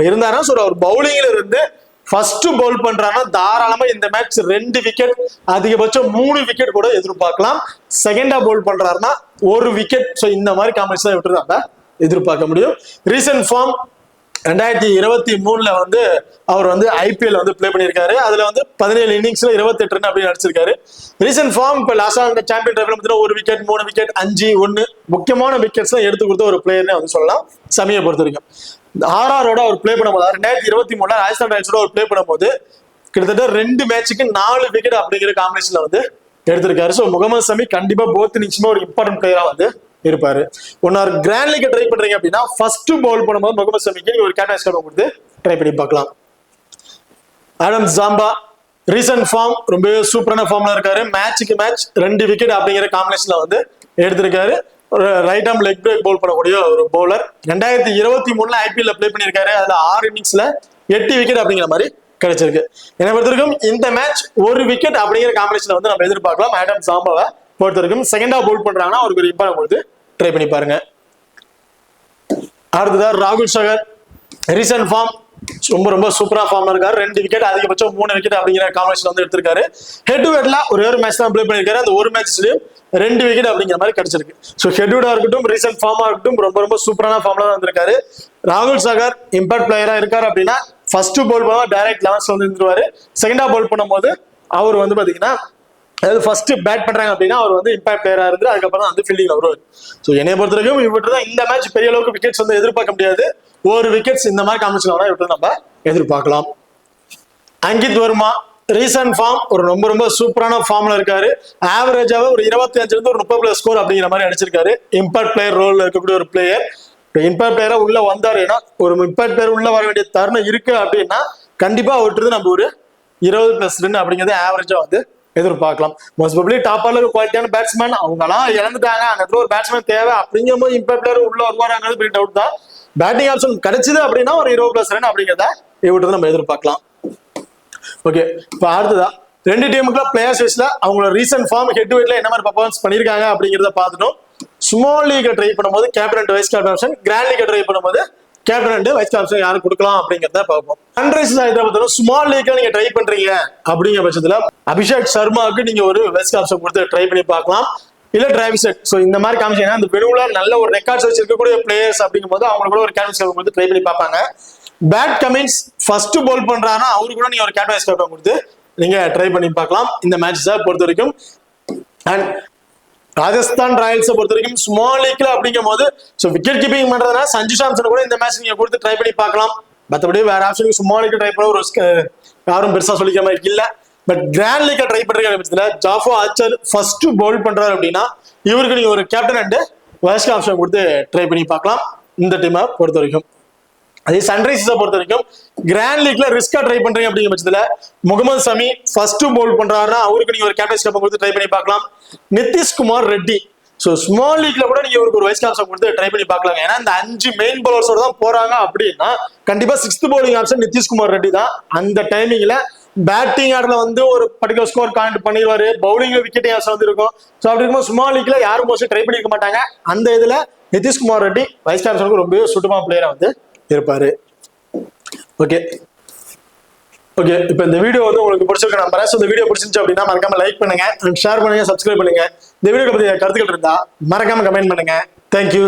இருந்தாலும் சொல்ற ஒரு பவுலிங்ல இருந்து ஃபர்ஸ்ட் பவுல் பண்றாங்கன்னா தாராளமா இந்த மேட்ச் 2 விக்கெட், அதிகபட்சம் 3 விக்கெட் கூட எதிர்பார்க்கலாம். செகண்டா பவுல் பண்றாருன்னா 1 விக்கெட். ஸோ இந்த மாதிரி காம்பினேஷன் விட்டு நம்ம எதிர்பார்க்க முடியும். ரீசன்ட் ஃபார்ம் 2023 வந்து அவர் வந்து ஐபிஎல் வந்து பிளே பண்ணியிருக்காரு. அதுல வந்து 17 இன்னிங்ஸ்ல 28 ரன் அப்படின்னு அடிச்சிருக்காரு. ரீசன்ட் ஃபார்ம் இப்ப லாஸ்டா சாம்பியன் டிராஃபில 1 விக்கெட், 3 விக்கெட், 5, 1 முக்கியமான விக்கெட்ஸ் எடுத்து கொடுத்த ஒரு பிளேயர்னே வந்து சொல்லலாம் சமியை பொறுத்த வரைக்கும். ஆர்ஆரோட அவர் பிளே பண்ணும்போது 2023 ராஜஸ்தான் ராயல்ஸோட அவர் பிளே பண்ணும்போது கிட்டத்தட்ட 2 மேட்சுக்கு 4 விக்கெட் அப்படிங்கிற காம்பினேஷன்ல வந்து எடுத்திருக்காரு. ஸோ முகமது சமி கண்டிப்பா போத் இன்னிங்ஸுமே ஒரு இம்பார்ட்டன்ட் பிளேயரா வந்து இருப்பாரு. ஒன்னார் கிராண்ட் லீக் ட்ரை பண்றீங்க அப்படின்னா ஃபர்ஸ்ட் பவுல் பண்ணும்போது முகமது சமிக்கு நீங்க ஒரு கேப்டன் ஸ்டார்ட் கொடுத்து ட்ரை பண்ணி பார்க்கலாம். ஆடம் ஜாம்பா ரீசன்ட் ஃபார்ம் ரொம்ப சூப்பரான ஃபார்ம்ல இருக்காரு. மேட்சுக்கு மேட்ச் 2 விக்கெட் அப்படிங்கிற காம்பினேஷன்ல வந்து எடுத்திருக்காரு. ஒரு right arm leg break bowl பண்ணக்கூடிய ஒரு பவுலர். 2023 ஐபிஎல்ல பிளே பண்ணியிருக்காரு. அதுல 6 இன்னிங்ஸ்ல 8 விக்கெட் அப்படிங்கிற மாதிரி கிடைச்சிருக்கு. என்னை பொறுத்தவரைக்கும் இந்த மேட்ச் 1 விக்கெட் அப்படிங்கிற காம்பினேஷன்ல வந்து நம்ம எதிர்பார்க்கலாம். ஆடம் ஜாம்பாவை பொறுத்த வரைக்கும் செகண்டா பவுல் பண்றாங்கன்னா அவருக்கு ஒரு இம்பார்ட்டன் கொடுத்து ட்ரை பண்ணி பாருங்க. அடுத்ததா ராகுல் சகர் ரீசன்ட் ஃபார்ம் ரொம்ப ரொம்ப சூப்பரா ஃபார்ம்ல இருக்காரு. 2 விக்கெட் அதிகபட்சம் 3 விக்கெட் அப்படிங்கிற காம்பினேஷன் வந்து எடுத்திருக்காரு. ஹெட் டு ஹெட்ல ஒரு மேட்ச் தான் ப்ளே பண்ணிருக்காரு. அந்த ஒரு மேட்ச்லயும் 2 விக்கெட் அப்படிங்கிற மாதிரி கிடைச்சிருக்கு. ஸோ ஹெட்வுடா இருக்கட்டும், ரீசென்ட் ஃபார்மா இருக்கட்டும், ரொம்ப ரொம்ப சூப்பரான ஃபார்ம்ல தான் வந்திருக்காரு. ராகுல் சாகர் இம்பாக்ட் பிளேயரா இருக்காரு அப்படின்னா ஃபர்ஸ்ட் பவுல் போக டைரக்ட் 11 வந்து இருந்துருவாரு. செகண்டா பவுல் பண்ணும்போது அவர் வந்து பாத்தீங்கன்னா அதாவது ஃபர்ஸ்ட் பேட் பண்றாங்க அப்படின்னா அவர் வந்து இம்பாக்ட் பிளேயரா இருந்து அதுக்கப்புறம் தான் வந்து ஃபீல்டிங் வருவார். ஸோ என்னைய பொறுத்த வரைக்கும் இவர்கிட்ட தான் இந்த மேட்ச் பெரிய அளவுக்கு விக்கெட்ஸ் வந்து எதிர்பார்க்க முடியாது. ஒரு விக்கெட்ஸ் இந்த மாதிரி காமிச்சு இவர்கிட்ட நம்ம எதிர்பார்க்கலாம். அங்கித் வர்மா ரீசன்ட் ஃபார்ம் ஒரு ரொம்ப ரொம்ப சூப்பரான ஃபார்ம்ல இருக்காரு. ஆவரேஜாவே ஒரு 25 இருந்து ஒரு 30 ஸ்கோர் அப்படிங்கிற மாதிரி அடிச்சிருக்காரு. இம்பாக்ட் பிளேயர் ரோல்ல இருக்கக்கூடிய ஒரு பிளேயர். இம்பாக்ட் பிளேயரா உள்ள வந்தாருன்னா ஒரு இம்பாக்ட் பிளேயர் உள்ள வர வேண்டிய தருணம் இருக்கு அப்படின்னா கண்டிப்பா அவர்கிட்ட நம்ம ஒரு 20+ ரன் அப்படிங்கிறது ஆவரேஜா வந்து எதிர்பார்க்கலாம். மோஸ்ட் ப்ராபபிலி டாப் ஆர்டர் குவாலிட்டியான பேட்ஸ்மேன் அவங்கலாம் இழந்துட்டாங்க. அந்த இடத்துல ஒரு பேட்ஸ்மேன் தேவை அப்படிங்கும் போது இம்பாக்ட் பிளேயர் உள்ள வருவாங்கிறது பெரிய டவுட் தான். பேட்டிங் ஆப்ஷன் கிடைச்சது அப்படின்னா ஒரு 20+ ரன் அப்படிங்கிறத இவர்கிட்ட நம்ம எதிர்பார்க்கலாம். ஓகே, இப்போ அடுத்ததா 2 டீமுக்குள்ள பிளேயர்ஸ் வைஸ்ல அவங்களோட ரீசன்ட் ஃபார்ம் ஹெட் டு ஹெட்ல என்ன மாதிரி பர்ஃபார்மன்ஸ் பண்ணிருக்காங்க அப்படிங்கிறத பார்த்துட்டோம். ஸ்மால் லீக் ட்ரை பண்ணும்போது captain and vice captain option, grand league try பண்ணும்போது கேப்டன் அண்ட் வைஸ் கேப்டன் யாரும் கொடுக்கலாம் அப்படிங்கிறத பார்ப்போம். சன்ரைசர்ஸ் ஹைதராபாத் ஸ்மால் லீக்ல நீங்க ட்ரை பண்றீங்க அப்படிங்கிற பட்சத்துல அபிஷேக் சர்மாவுக்கு நீங்க ஒரு வைஸ் கேப்டன் கொடுத்து ட்ரை பண்ணி பார்க்கலாம். இல்ல டிரைவிஸ் செட். ஸோ இந்த மாதிரி காமிச்சீங்கன்னா அந்த பெருவுல நல்ல ஒரு ரெக்கார்ட்ஸ் வச்சிருக்கக்கூடிய பிளேயர்ஸ் அப்படிங்கும் போது அவங்க கூட ஒரு கேப்டன் கொடுத்து ட்ரை பண்ணி பார்ப்பாங்க. பேட் கமின்ஸ் ஃபர்ஸ்ட் பவுல் பண்றாங்கன்னா அவரு கூட நீங்க ஒரு கேப்டன் வைஸ் கேப்டன் கொடுத்து நீங்க ட்ரை பண்ணி பார்க்கலாம் இந்த மேட்சஸை பொறுத்த வரைக்கும். அண்ட் ராஜஸ்தான் ராயல்ஸை பொறுத்த வரைக்கும் ஸ்மால் லீக்ல அப்படிங்கும் போது விக்கெட் கீப்பிங் பண்றதுனா சஞ்சு சாம்சன் கூட இந்த மேட்ச் நீங்க கொடுத்து ட்ரை பண்ணி பார்க்கலாம். மற்றபடி வேற ஆப்ஷன் ஸ்மால் லீக் ட்ரை பண்ண ஒரு யாரும் பெருசா சொல்லிக்கிற மாதிரி இல்ல. பட் கிராண்ட் லீக் ட்ரை பண்றீங்க பட்சத்துல ஜாஃபோ ஆர்ச்சர் ஃபர்ஸ்ட் பவுல் பண்றாரு அப்படின்னா இவருக்கு நீங்க ஒரு கேப்டன் அண்ட் வைஸ் ஆப்ஷன் கொடுத்து ட்ரை பண்ணி பார்க்கலாம் இந்த டீமை பொறுத்த வரைக்கும். அதே சன்ரைசர்ஸை பொறுத்த வரைக்கும் கிராண்ட் லீக்ல ரிஸ்கா ட்ரை பண்றீங்க அப்படிங்கிற பட்சத்துல முகமது சமி ஃபர்ஸ்ட் பவுல் பண்றாருன்னா அவருக்கு நீங்க ஒரு கேப்டன் கேப் கொடுத்து ட்ரை பண்ணி பார்க்கலாம். நிதிஷ்குமார் ரெட்டி ஸ்மால் லீக்ல கூட நீங்க ஒரு வைஸ் கேப்டன் கொடுத்து ட்ரை பண்ணி பார்க்கலாம். ஏன்னா இந்த 5 மெயின் பவுலர்ஸோட தான் போறாங்க அப்படின்னா கண்டிப்பா 6th bowling option Nitish Kumar Reddy தான். அந்த டைமிங்ல பேட்டிங் ஆர்டர்ல வந்து ஒரு பர்டிகுலர் ஸ்கோர் கான்ட் பண்ணிடுவாரு. பவுலிங்ல விக்கெட் ஆப்ஷன் வந்து இருக்கும். ஸோ அப்படி இருக்கும் ஸ்மால் லீக்ல யாரும் மோஸ்ட்லி ட்ரை பண்ணிருக்க மாட்டாங்க. அந்த இதுல நிதிஷ்குமார் ரெட்டி வைஸ் கேப்டனுக்கு ரொம்ப சூட்டமான பிளேயரா வந்து இருப்பாரு. ஓகே ஓகே, இப்போ இந்த வீடியோ வந்து உங்களுக்கு பிடிச்சிருக்கு நம்புறேன். இந்த வீடியோ பிடிச்சிருந்துச்சு அப்படின்னா மறக்காம லைக் பண்ணுங்க, ஷேர் பண்ணுங்க, சப்ஸ்கிரைப் பண்ணுங்க. இந்த வீடியோ பத்தி கருத்துக்கள் இருந்தா மறக்காம கமெண்ட் பண்ணுங்க. தேங்க்யூ.